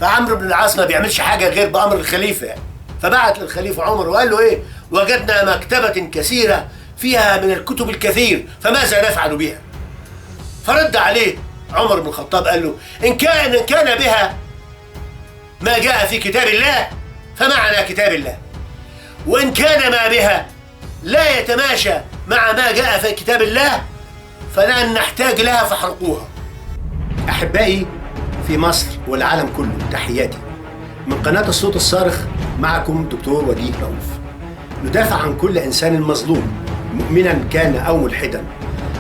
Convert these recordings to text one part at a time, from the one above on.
فعمرو بن العاص ما بيعملش حاجه غير بامر الخليفه يعني. فبعت للخليفه عمر وقال له ايه؟ وجدنا مكتبه كثيره فيها من الكتب الكثير، فماذا نفعل بها؟ فرد عليه عمر بن الخطاب قال له إن كان بها ما جاء في كتاب الله فمعنا كتاب الله، وإن كان ما بها لا يتماشى مع ما جاء في كتاب الله فلن نحتاج لها فاحرقوها. أحبائي في مصر والعالم كله، تحياتي من قناة الصوت الصارخ. معكم دكتور وجيه رؤوف، ندافع عن كل إنسان مظلوم مؤمنا كان أو ملحدا.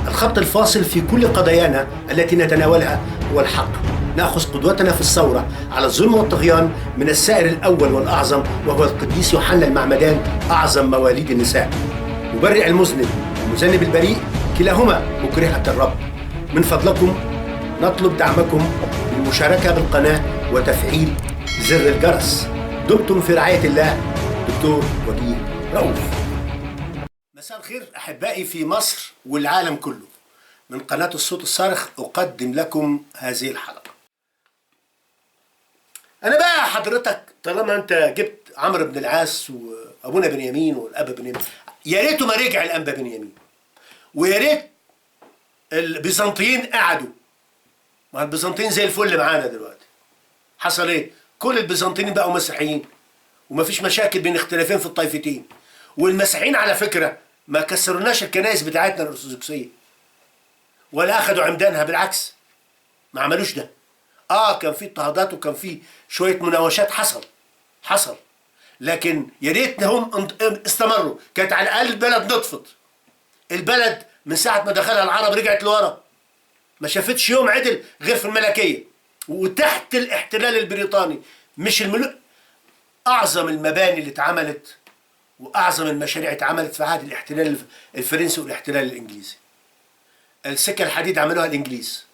الخط الفاصل في كل قضايانا التي نتناولها هو الحق. نأخذ قدوتنا في الثورة على الظلم والطغيان من السائر الأول والأعظم، وهو القديس يوحنا المعمدان، أعظم مواليد النساء. مبرئ المذنب المذنب البريء كلاهما مكرهة الرب. من فضلكم نطلب دعمكم بالمشاركة بالقناة وتفعيل زر الجرس. دمتم في رعاية الله. دكتور وجيه رؤوف. مساء الخير أحبائي في مصر والعالم كله. من قناة الصوت الصارخ أقدم لكم هذه الحلقة. أنا بقى حضرتك طالما أنت جبت عمرو بن العاص وأبونا بنيامين والأب بنيامين، يا ريته ما رجع الأنبا بنيامين، ويا ريت البيزنطيين قعدوا. ما البيزنطيين زي الفل معانا دلوقتي. حصل إيه؟ كل البيزنطيين بقوا مسيحيين ومفيش مشاكل بين اختلافين في الطائفتين. والمسيحيين على فكرة ما كسرناش الكنائس بتاعتنا الأرثوذكسية ولا أخدوا عمدانها، بالعكس ما عملوش ده. كان في اضطهادات وكان في شوية مناوشات، حصل، لكن يا ريت هم استمروا. كانت على الأقل البلد نطفت. البلد من ساعة ما دخلها العرب رجعت لورا، ما شافتش يوم عدل غير في الملكية وتحت الاحتلال البريطاني. مش الملوك. أعظم المباني اللي اتعملت وأعظم المشاريع اتعملت في عهد الاحتلال الفرنسي والاحتلال الإنجليزي. السكة الحديد عملوها الإنجليز.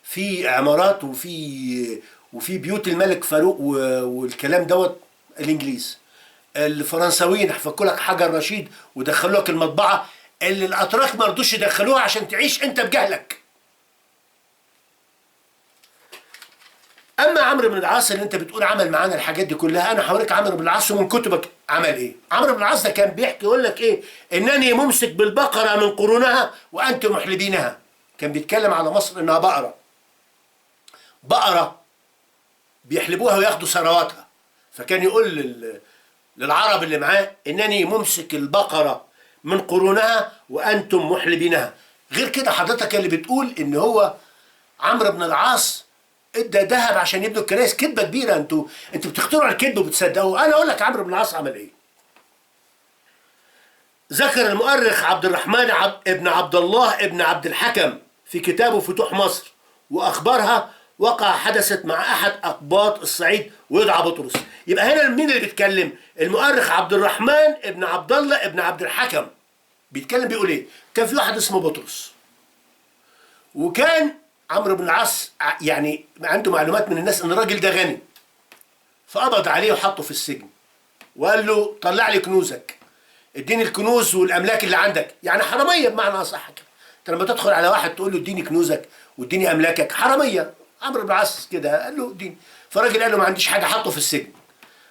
في عمارات وفي بيوت الملك فاروق والكلام دوت الإنجليز. الفرنساويين فكوا لك حجر رشيد ودخلوا لك المطبعة اللي الأتراك ما رضوش يدخلوها عشان تعيش أنت بجهلك. اما عمرو بن العاص اللي انت بتقول عمل معانا الحاجات دي كلها، انا هوريك عمرو بن العاص ومن كتبك عمل ايه. عمرو بن العاص ده كان بيحكي يقول لك ايه؟ انني ممسك بالبقره من قرونها وانتم محلبينها. كان بيتكلم على مصر انها بقره بيحلبوها وياخدوا ثرواتها. فكان يقول للعرب اللي معاه انني ممسك البقره من قرونها وانتم محلبينها. غير كده حضرتك اللي بتقول ان هو عمرو بن العاص ادى ذهب عشان يبنوا الكنائس. كذبه كبيره. انتوا بتخترعوا الكذب وبتصدقوا. انا اقول لك عمرو بن العاص عمل ايه. ذكر المؤرخ عبد الرحمن ابن عبد الله ابن عبد الحكم في كتابه فتوح مصر واخبارها وقع حدثت مع احد اقباط الصعيد ويدعى بطرس. يبقى هنا مين اللي بيتكلم؟ المؤرخ عبد الرحمن ابن عبد الله ابن عبد الحكم بيتكلم. بيقول ايه؟ كان في واحد اسمه بطرس، وكان عمرو بن العاص يعني عنده معلومات من الناس ان الراجل ده غني، فقبض عليه وحطه في السجن وقال له طلع لي كنوزك، اديني الكنوز والاملاك اللي عندك. يعني حراميه بمعنى اصح كده. انت لما تدخل على واحد تقول له اديني كنوزك واديني املاكك، حراميه. عمرو بن العاص كده قال له اديني. فالراجل قال له ما عنديش حاجه، حطه في السجن.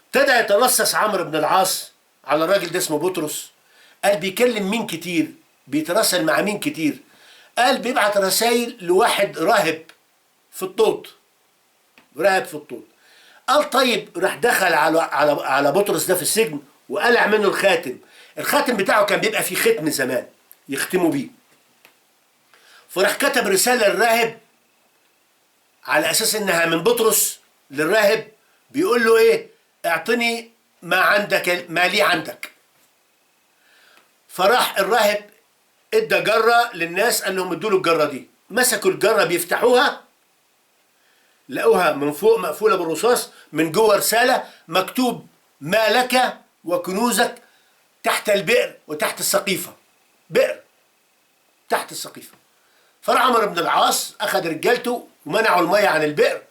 ابتدى يتلصص عمرو بن العاص على الراجل ده اسمه بطرس. قال بيكلم مين كتير، بيتراسل مع مين كتير. قال بيبعت رسائل لواحد راهب في الطوط. قال طيب، راح دخل على بطرس ده في السجن وقلع منه الخاتم بتاعه كان بيبقى فيه ختم زمان يختموا بيه. فراح كتب رسالة للراهب على اساس انها من بطرس للراهب، بيقول له ايه؟ اعطني ما لي عندك. فراح الراهب ادى جرة للناس، قال لهم ادوا له الجرة دي. مسكوا الجرة بيفتحوها لقوها من فوق مقفولة بالرصاص، من جوه رسالة مكتوب ما لك وكنوزك تحت البئر وتحت السقيفة. بئر تحت السقيفة. فراح عمرو بن العاص أخذ رجالته ومنعوا المية عن البئر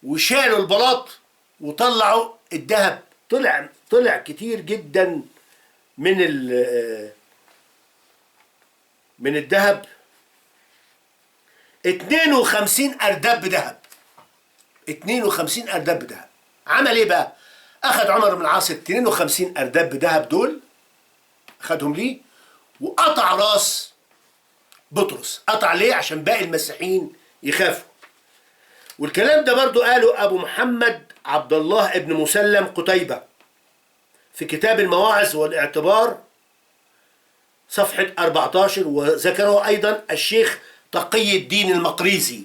وشالوا البلاط وطلعوا الذهب. طلع كتير جدا من الذهب. 52 أرداب ذهب. 52 أرداب ذهب. عمل إيه بقى؟ أخذ عمر بن العاص 52 أرداب ذهب دول، أخذهم ليه وقطع راس بطرس. قطع ليه؟ عشان باقي المسيحيين يخافوا. والكلام ده برضو قاله أبو محمد عبد الله ابن مسلم قتيبة في كتاب المواعظ والاعتبار صفحة 14، وذكره أيضا الشيخ تقي الدين المقريزي.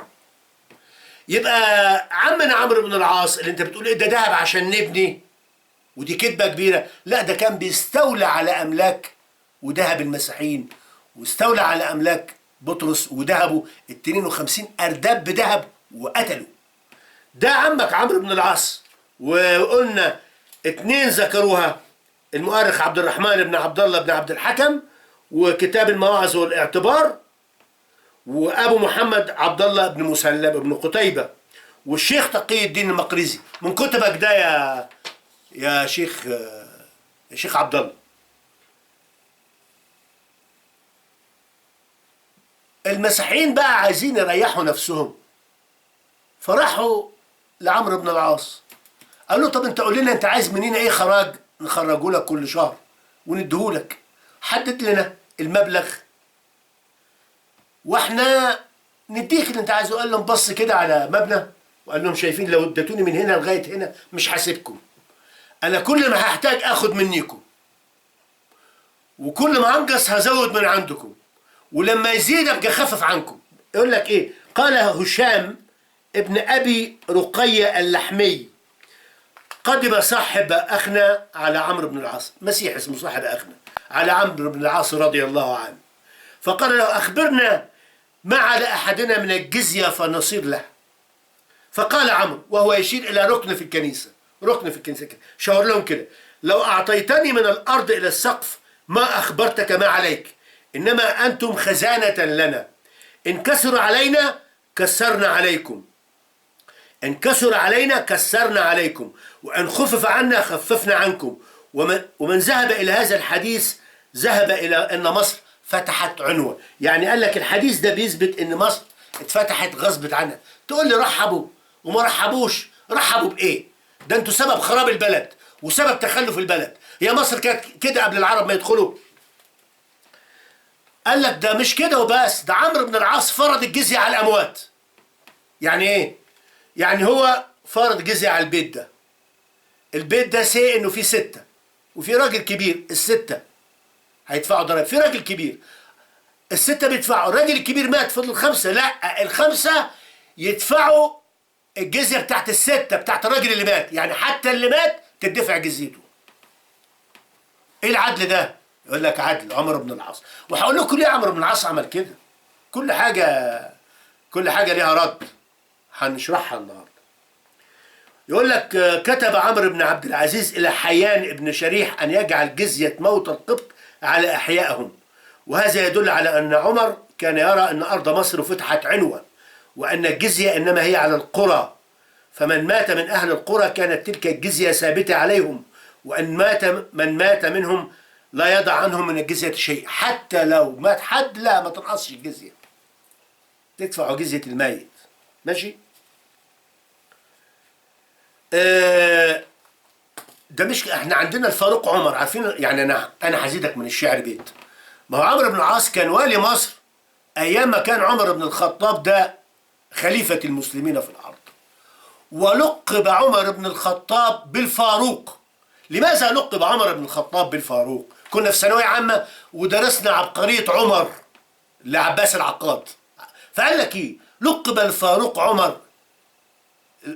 يبقى عمنا عمرو بن العاص اللي انت بتقول ايه ده ذهب عشان نبني، ودي كذبة كبيرة، لا ده كان بيستولى على أملاك وذهب المسيحيين، واستولى على أملاك بطرس وذهبه 52 أرداب بذهب وقتله. ده عمك عمرو بن العاص. وقلنا 2 ذكروها، المؤرخ عبد الرحمن بن عبد الله بن عبد الحكم وكتاب المواعظ والاعتبار، وابو محمد عبد الله بن مسلم بن قتيبة، والشيخ تقي الدين المقريزي. من كتبك ده يا شيخ عبد الله. المسيحيين بقى عايزين يريحوا نفسهم، فراحوا لعمرو بن العاص قالوا طب انت قول لنا انت عايز مننا ايه خراج نخرجه لك كل شهر ونديهولك، حدد لنا المبلغ واحنا نديك اللي انت عايزه. قال لهم بص كده على مبنى وقال لهم شايفين لو اديتوني من هنا لغايه هنا مش هسيبكم، انا كل ما هحتاج اخد منيكم، وكل ما انقص هزود من عندكم، ولما يزيد ابقى اخفف عنكم. يقول لك ايه؟ قال هشام ابن ابي رقية اللحمي قدم صاحب اخنا على عمرو بن العاص، مسيح اسمه صاحب اخنا، على عمرو بن العاص رضي الله عنه، فقال له اخبرنا ما على احدنا من الجزية فنصير له. فقال عمرو وهو يشير الى ركن في الكنيسة، ركن في الكنيسة كده، شاور لهم كده: لو اعطيتني من الارض الى السقف ما اخبرتك ما عليك، انما انتم خزانة لنا، ان كسر علينا كسرنا عليكم، إن كسر علينا كسرنا عليكم، وإن خفف عنا خففنا عنكم. ومن ذهب إلى هذا الحديث ذهب إلى أن مصر فتحت عنوة. يعني قال لك الحديث ده بيثبت أن مصر اتفتحت غصب عنها. تقول لي رحبوا وما رحبوش، رحبوا بإيه؟ ده أنتوا سبب خراب البلد وسبب تخلف البلد. هي مصر كانت كده قبل العرب ما يدخلوا؟ قال لك ده مش كده وبس، ده عمرو بن العاص فرض الجزية على الأموات. يعني إيه؟ يعني هو فرض جزية على البيت ده. البيت ده سي انه فيه 6 وفي راجل كبير، ال6 هيدفعوا ضرائب، في راجل كبير ال6 بيدفعوا، الراجل الكبير مات فضل 5، لا ال5 يدفعوا الجزية بتاعت ال6 بتاعت الراجل اللي مات، يعني حتى اللي مات تدفع جزيته. ايه العدل ده؟ يقول لك عدل عمرو بن العاص. وهقول لكم ليه عمرو بن العاص عمل كده. كل حاجة ليها رد، هنشرحها النهارده. يقول لك كتب عمرو بن عبد العزيز إلى حيان بن شريح أن يجعل جزية موت القبط على أحيائهم، وهذا يدل على أن عمر كان يرى أن أرض مصر فتحت عنوة، وأن الجزية إنما هي على القرى، فمن مات من أهل القرى كانت تلك الجزية ثابتة عليهم، وأن من مات منهم لا يضع عنهم من الجزية شيء، حتى لو مات حد لا ما تنقصش الجزية، تدفعوا جزية الميت. ماشي؟ ده مش احنا عندنا الفاروق عمر، عارفين؟ يعني انا هزيدك من الشعر بيت. ما هو عمرو بن العاص كان والي مصر ايام ما كان عمر بن الخطاب ده خليفة المسلمين في الارض، ولقب عمر بن الخطاب بالفاروق. لماذا لقب عمر بن الخطاب بالفاروق؟ كنا في ثانوية عامة ودرسنا عبقرية عمر لعباس العقاد، فقال لك ايه؟ لقب الفاروق عمر،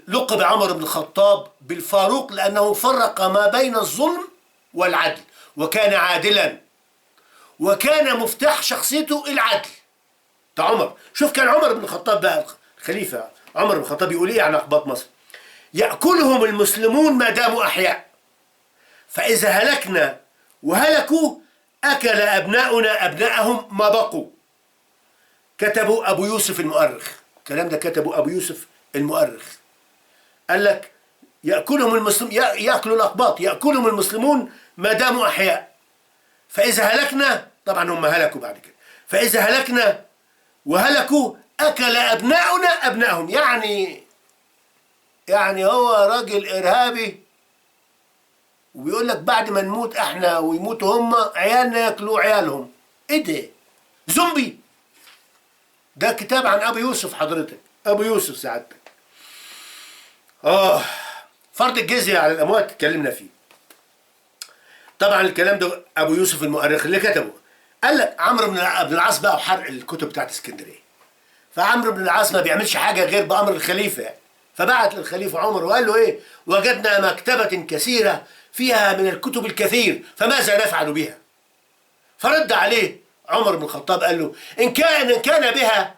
لقب عمر بن الخطاب بالفاروق لأنه فرق ما بين الظلم والعدل، وكان عادلا، وكان مفتاح شخصيته العدل. ده عمر. شوف كان عمر بن الخطاب بقى الخليفة عمر بن الخطاب يقول ايه عن أقباط مصر؟ يأكلهم المسلمون ما داموا أحياء، فإذا هلكنا وهلكوا أكل أبناؤنا أبناءهم ما بقوا. كتبوا أبو يوسف المؤرخ، الكلام ده كتبوا أبو يوسف المؤرخ. قال لك يأكلهم المسلمون، يأكلوا الأقباط، يأكلهم المسلمون ما داموا أحياء، فإذا هلكنا، طبعا هم هلكوا بعد كده، فإذا هلكنا وهلكوا أكل أبناؤنا أبناءهم. يعني يعني هو راجل ارهابي، وبيقول لك بعد ما نموت احنا ويموتوا هم عيالنا ياكلوا عيالهم. ايه ده؟ زومبي. ده كتاب عن ابو يوسف حضرتك، ابو يوسف سعادتك. اه. فرض الجزية على الاموات اتكلمنا فيه. طبعا الكلام ده ابو يوسف المؤرخ اللي كتبه. قال لك عمرو بن العاص بقى وحرق الكتب بتاعت اسكندريه. فعمرو بن العاص ما بيعملش حاجه غير بامر الخليفه يعني. فبعت للخليفه عمر وقال له ايه؟ وجدنا مكتبه كثيره فيها من الكتب الكثير، فماذا نفعل بها؟ فرد عليه عمر بن الخطاب قال له إن كان بها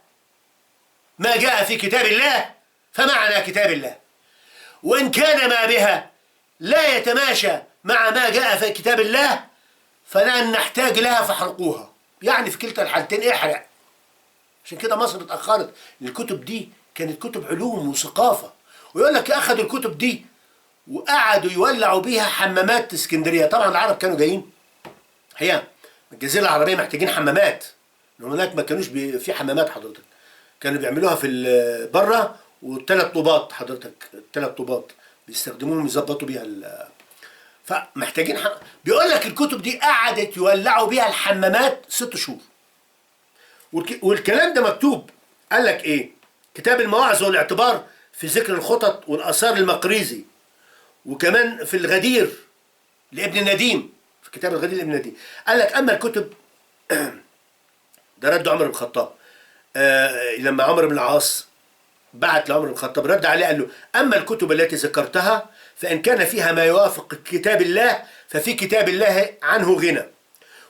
ما جاء في كتاب الله فمعنا كتاب الله، وإن كان ما بها لا يتماشى مع ما جاء في كتاب الله فلن نحتاج لها فاحرقوها. يعني في كلتا الحالتين احرق. عشان كده مصر اتأخرت. الكتب دي كانت كتب علوم وثقافة. ويقول لك أخذوا الكتب دي وقعدوا يولعوا بيها حمامات اسكندرية. طبعا العرب كانوا جايين هي الجزيرة العربية محتاجين حمامات. هناك ما كانوش في حمامات حضرتك. كانوا بيعملوها في بره، والثلاث طوبات حضرتك، الثلاث طوبات بيستخدموهم يظبطوا بيها فمحتاجين بيقول لك الكتب دي قعدت يولعوا بيها الحمامات 6 شهور. والكلام ده مكتوب. قال لك ايه؟ كتاب المواعظ والاعتبار في ذكر الخطط والاثار المقريزي، وكمان في الغدير لابن نديم، في كتاب الغدير لابن نديم. قال لك اما الكتب ده رد عمر بن الخطاب. لما عمر بن العاص بعت لعمر بن الخطاب رد عليه قال له اما الكتب التي ذكرتها فان كان فيها ما يوافق كتاب الله ففي كتاب الله عنه غنى،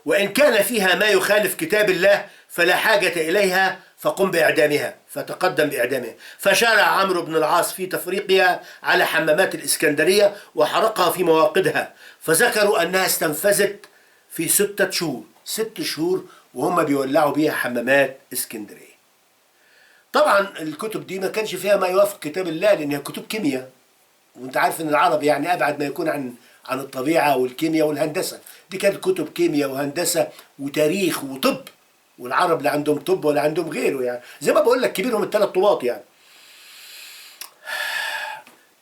وإن كان فيها ما يخالف كتاب الله فلا حاجة إليها فقم بإعدامها. فتقدم بإعدامها. فشارع عمرو بن العاص في تفريقها على حمامات الإسكندرية وحرقها في مواقدها، فذكروا أنها استنفذت في 6 شهور. 6 شهور وهم بيولعوا بيها حمامات اسكندرية. طبعا الكتب دي ما كانش فيها ما يوافق كتاب الله، لأن هي كتب كيمياء، وانت عارف ان العرب يعني ابعد ما يكون عن الطبيعه والكيمياء والهندسه. دي كانت كتب كيمياء وهندسه وتاريخ وطب، والعرب لا عندهم طب ولا عندهم غيره. يعني زي ما بقول لك كبيرهم الثلاث طوبات يعني.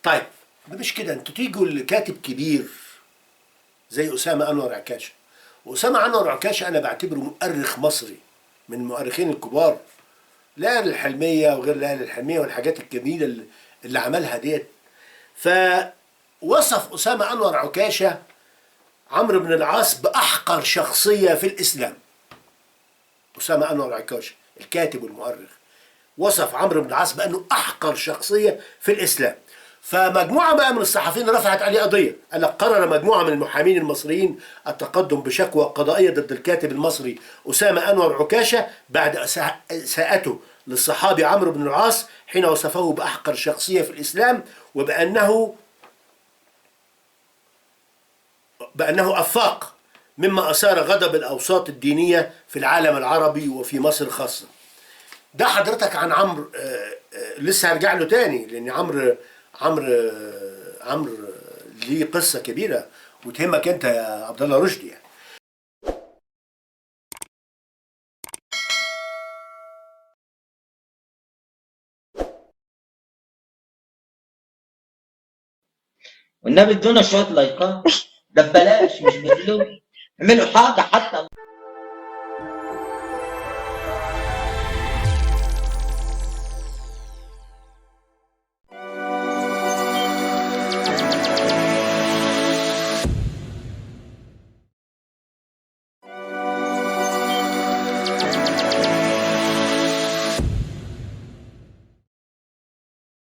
طيب مش كده، انتوا تيجوا لكاتب كبير زي اسامه انور عكاشه. واسامه انور عكاشه انا بعتبره مؤرخ مصري من المؤرخين الكبار، لا للحلميه وغير لا للحلميه والحاجات الجميله اللي عملها ديت. فوصف أسامة أنور عكاشة عمرو بن العاص بأحقر شخصية في الإسلام. أسامة أنور عكاشة الكاتب والمؤرخ وصف عمرو بن العاص بأنه أحقر شخصية في الإسلام. فمجموعة بقى من الصحفيين رفعت عليه قضية. قال لك قرر مجموعة من المحامين المصريين التقدم بشكوى قضائية ضد الكاتب المصري أسامة أنور عكاشة بعد إساءته للصحابي عمرو بن العاص حين وصفه بأحقر شخصية في الإسلام، بأنه أفاق، مما أثار غضب الأوساط الدينية في العالم العربي وفي مصر خاصة. ده حضرتك عن عمرو. لسه هرجع له تاني، لأن عمرو ليه قصة كبيرة وتهمك أنت يا عبد الله رشدي يعني. والنبي ادونا شويه لايكات، ده ببلاش مش بفلوس. اعملوا حاجه حتى.